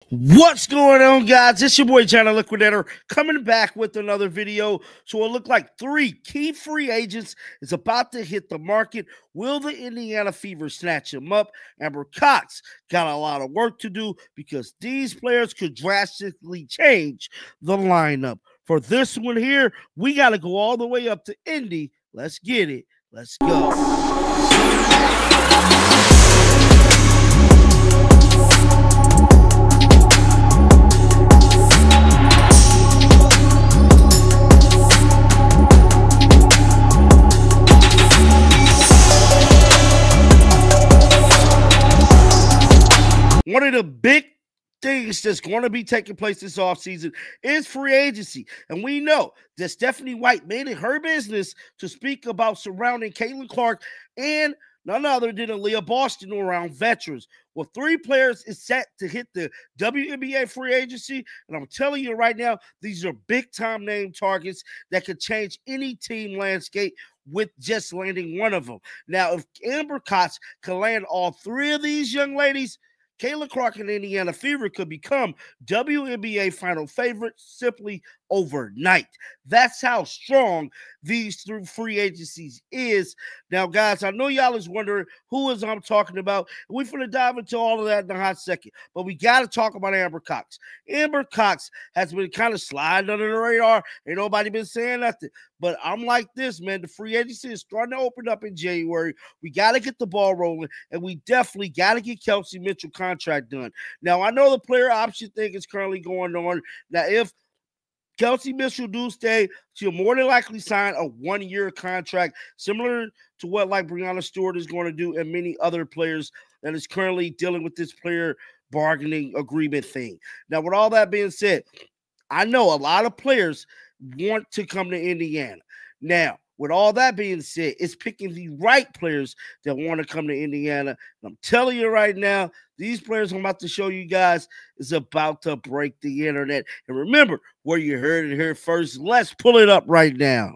What's going on, guys? It's your boy China Liquidator coming back with another video. So it looked like three key free agents is about to hit the market. Will the Indiana Fever snatch him up? Amber Cox got a lot of work to do because these players could drastically change the lineup. For this one here, we got to go all the way up to Indy. Let's get it. Let's go. One of the big things that's going to be taking place this offseason is free agency. And we know that Stephanie White made it her business to speak about surrounding Caitlin Clark and none other than Aaliyah Boston around veterans. Well, three players is set to hit the WNBA free agency. And I'm telling you right now, these are big-time name targets that could change any team landscape with just landing one of them. Now, if Amber Cox can land all three of these young ladies, Caitlin Clark and Indiana Fever could become WNBA final favorites simply overnight. That's how strong these three free agencies is. Now, guys, I know y'all is wondering who is I'm talking about. We're going to dive into all of that in a hot second, but we got to talk about Amber Cox. Amber Cox has been kind of sliding under the radar. Ain't nobody been saying nothing. But I'm like this, man. The free agency is starting to open up in January. We got to get the ball rolling, and we definitely got to get Kelsey Mitchell contract done. Now, I know the player option thing is currently going on. Now, if Kelsey Mitchell do stay, she'll more than likely sign a one-year contract, similar to what like Breanna Stewart is going to do and many other players that is currently dealing with this player bargaining agreement thing. Now, with all that being said, I know a lot of players want to come to Indiana. Now, with all that being said, it's picking the right players that want to come to Indiana. And I'm telling you right now, these players I'm about to show you guys is about to break the internet. And remember, where you heard it here first, let's pull it up right now.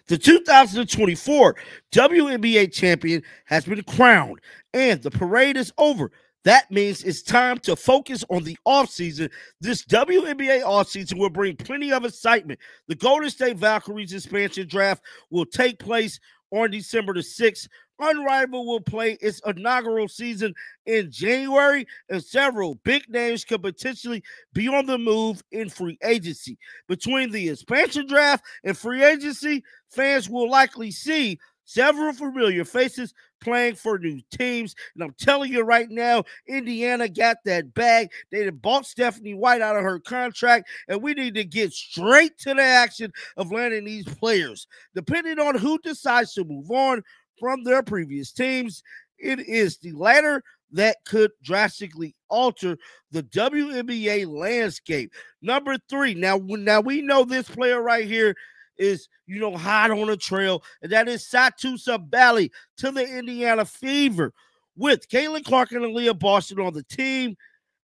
The 2024 WNBA champion has been crowned, and the parade is over. That means it's time to focus on the offseason. This WNBA offseason will bring plenty of excitement. The Golden State Valkyries expansion draft will take place on December the 6th. Unrivaled will play its inaugural season in January, and several big names could potentially be on the move in free agency. Between the expansion draft and free agency, fans will likely see several familiar faces playing for new teams. And I'm telling you right now, Indiana got that bag. They bought Stephanie White out of her contract, and we need to get straight to the action of landing these players. Depending on who decides to move on from their previous teams, it is the latter that could drastically alter the WNBA landscape. Number three, now we know this player right here is, hot on the trail, and that is Satou Sabally to the Indiana Fever, with Caitlin Clark and Aaliyah Boston on the team,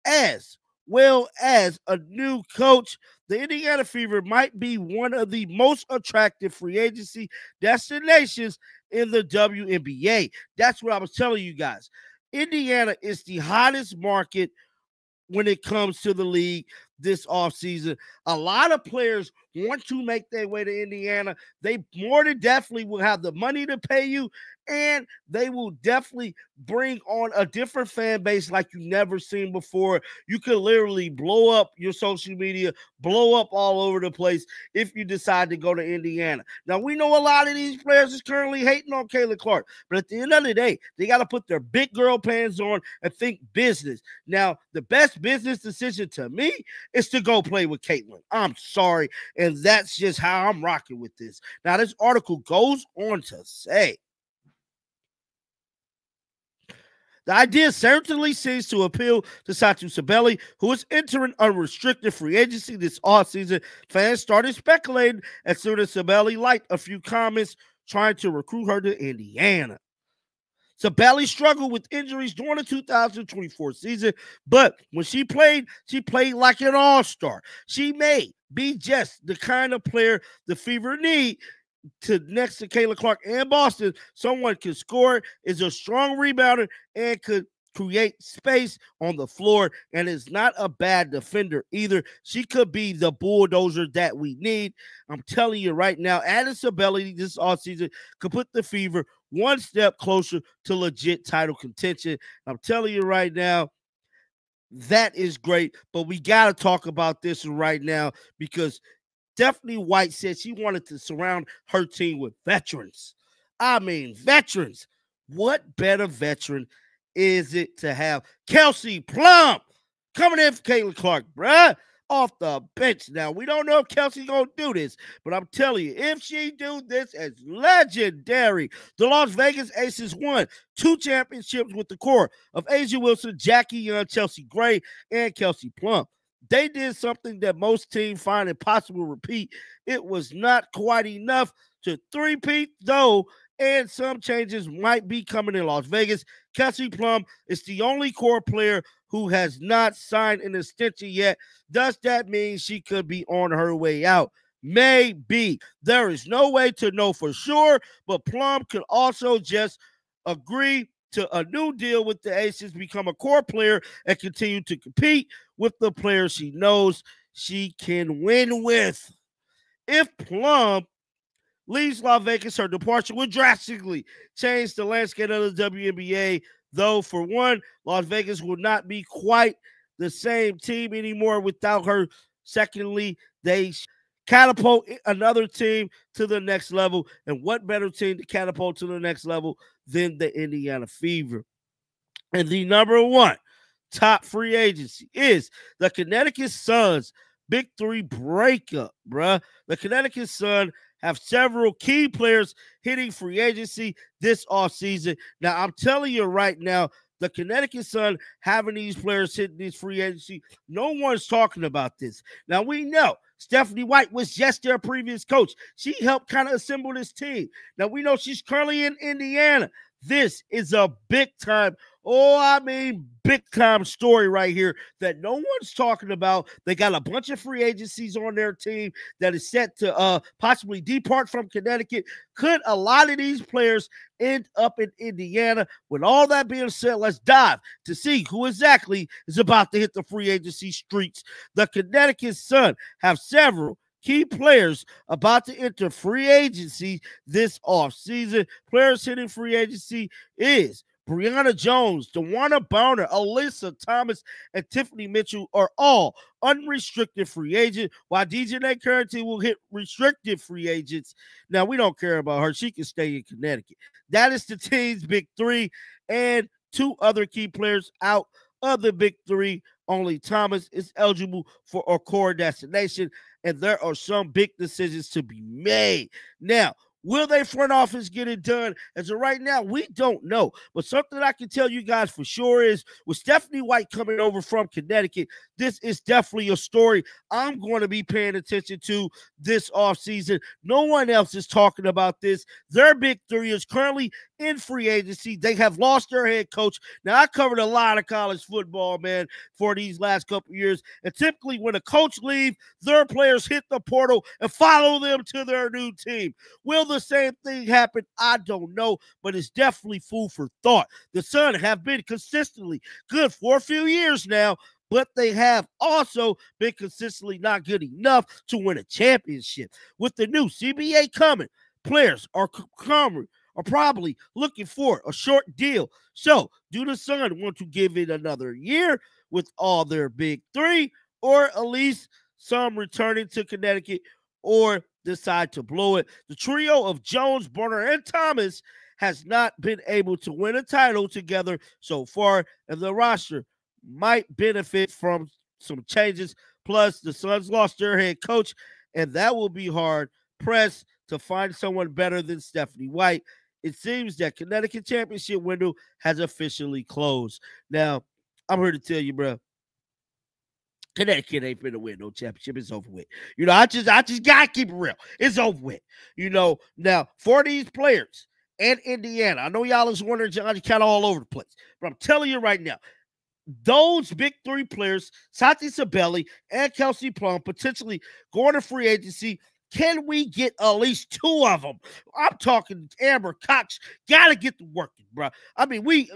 as well as a new coach. The Indiana Fever might be one of the most attractive free agency destinations in the WNBA. That's what I was telling you guys. Indiana is the hottest market when it comes to the league this offseason. A lot of players want to make their way to Indiana. They more than definitely will have the money to pay you, and they will definitely bring on a different fan base like you've never seen before. You could literally blow up your social media, blow up all over the place if you decide to go to Indiana. Now, we know a lot of these players is currently hating on Caitlin Clark, but at the end of the day, they got to put their big girl pants on and think business. Now, the best business decision to me is to go play with Caitlin. I'm sorry, and that's just how I'm rocking with this. Now, this article goes on to say, the idea certainly seems to appeal to Satou Sabally, who is entering unrestricted free agency this offseason. Fans started speculating as soon as Sabally liked a few comments trying to recruit her to Indiana. Sabally struggled with injuries during the 2024 season, but when she played like an all-star. She may be just the kind of player the Fever need to next to Caitlin Clark and Boston, someone can score, is a strong rebounder, and could create space on the floor, and is not a bad defender either. She could be the bulldozer that we need. I'm telling you right now, adding Sabelli this offseason could put the Fever one step closer to legit title contention. I'm telling you right now, that is great, but we got to talk about this right now because Stephanie White said she wanted to surround her team with veterans. I mean, veterans. What better veteran is it to have Kelsey Plum coming in for Caitlin Clark, bruh? Off the bench. Now, we don't know if Kelsey's going to do this, but I'm telling you, if she do this, it's legendary. The Las Vegas Aces won 2 championships with the core of Asia Wilson, Jackie Young, Chelsea Gray, and Kelsey Plum. They did something that most teams find impossible to repeat. It was not quite enough to three-peat, though, and some changes might be coming in Las Vegas. Kelsey Plum is the only core player who has not signed an extension yet. Does that mean she could be on her way out? Maybe. There is no way to know for sure, but Plum could also just agree to a new deal with the Aces, become a core player, and continue to compete with the players she knows she can win with. If Plum leaves Las Vegas, her departure will drastically change the landscape of the WNBA, though, for one, Las Vegas will not be quite the same team anymore without her. Secondly, they catapult another team to the next level, and what better team to catapult to the next level than the Indiana Fever? And the number one top free agency is the Connecticut Sun's Big Three breakup, bruh. The Connecticut Sun have several key players hitting free agency this offseason. Now, I'm telling you right now, the Connecticut Sun having these players hitting this free agency, no one's talking about this. Now, we know Stephanie White was just their previous coach. She helped kind of assemble this team. Now, we know she's currently in Indiana. This is a big-time, big-time story right here that no one's talking about. They got a bunch of free agencies on their team that is set to possibly depart from Connecticut. Could a lot of these players end up in Indiana? With all that being said, let's dive to see who exactly is about to hit the free agency streets. The Connecticut Sun have several key players about to enter free agency this offseason. Players hitting free agency is Brianna Jones, DeWanna Bonner, Alyssa Thomas, and Tiffany Mitchell are all unrestricted free agents, while DJ Currency will hit restricted free agents. Now, we don't care about her. She can stay in Connecticut. That is the team's Big Three, and 2 other key players out of the Big Three. Only Thomas is eligible for a core destination, and there are some big decisions to be made. Now, will they front office get it done? As of right now, we don't know. But something I can tell you guys for sure is with Stephanie White coming over from Connecticut, this is definitely a story I'm going to be paying attention to this offseason. No one else is talking about this. Their Big Three is currently in free agency. They have lost their head coach. Now, I covered a lot of college football, man, for these last couple of years. And typically when a coach leaves, their players hit the portal and follow them to their new team. Will the same thing happen? I don't know, but it's definitely food for thought. The Sun have been consistently good for a few years now, but they have also been consistently not good enough to win a championship. With the new CBA coming, players are probably looking for a short deal. So, do the Sun want to give it another year with all their Big Three, or at least some returning to Connecticut, or decide to blow it? The trio of Jones, Bonner, and Thomas has not been able to win a title together so far, and the roster might benefit from some changes. Plus, the Suns lost their head coach, and that will be hard pressed to find someone better than Stephanie White. It seems that Connecticut championship window has officially closed. Now, I'm here to tell you, bro, Connecticut ain't finna win no championship. It's over with. You know, I just gotta keep it real. It's over with. You know, now for these players and Indiana, I know y'all is wondering, John, kind of all over the place, but I'm telling you right now, those Big Three players, Santi Sabelli and Kelsey Plum, potentially going to free agency, Can we get at least 2 of them? I'm talking Amber Cox. Got to get to working, bro. I mean, we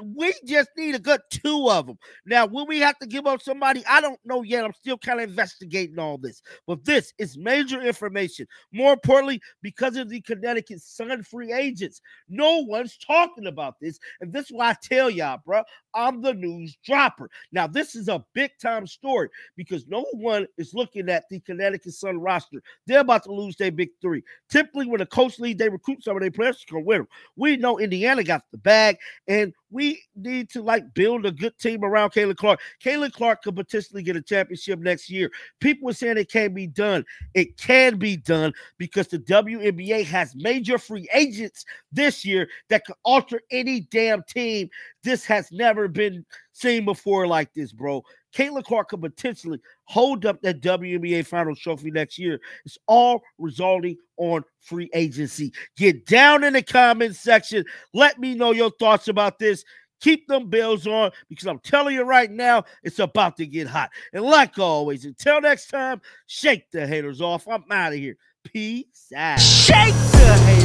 just need a good 2 of them. Now, will we have to give up somebody? I don't know yet. I'm still kind of investigating all this. But this is major information. More importantly, because of the Connecticut Sun free agents, no one's talking about this. And this is why I tell y'all, bro, I'm the news dropper. Now, this is a big-time story because no one is looking at the Connecticut Sun roster. They're about to lose their big 3. Typically, when a coach leads, they recruit some of their players to come with them. We know Indiana got the bag, and we need to, build a good team around Caitlin Clark. Caitlin Clark could potentially get a championship next year. People are saying it can't be done. It can be done because the WNBA has major free agents this year that could alter any damn team. This has never been seen before like this, bro. Caitlin Clark could potentially hold up that WNBA Finals trophy next year. It's all resulting on free agency. Get down in the comments section. Let me know your thoughts about this. Keep them bells on because I'm telling you right now, it's about to get hot. And like always, until next time, shake the haters off. I'm out of here. Peace out. Shake the haters.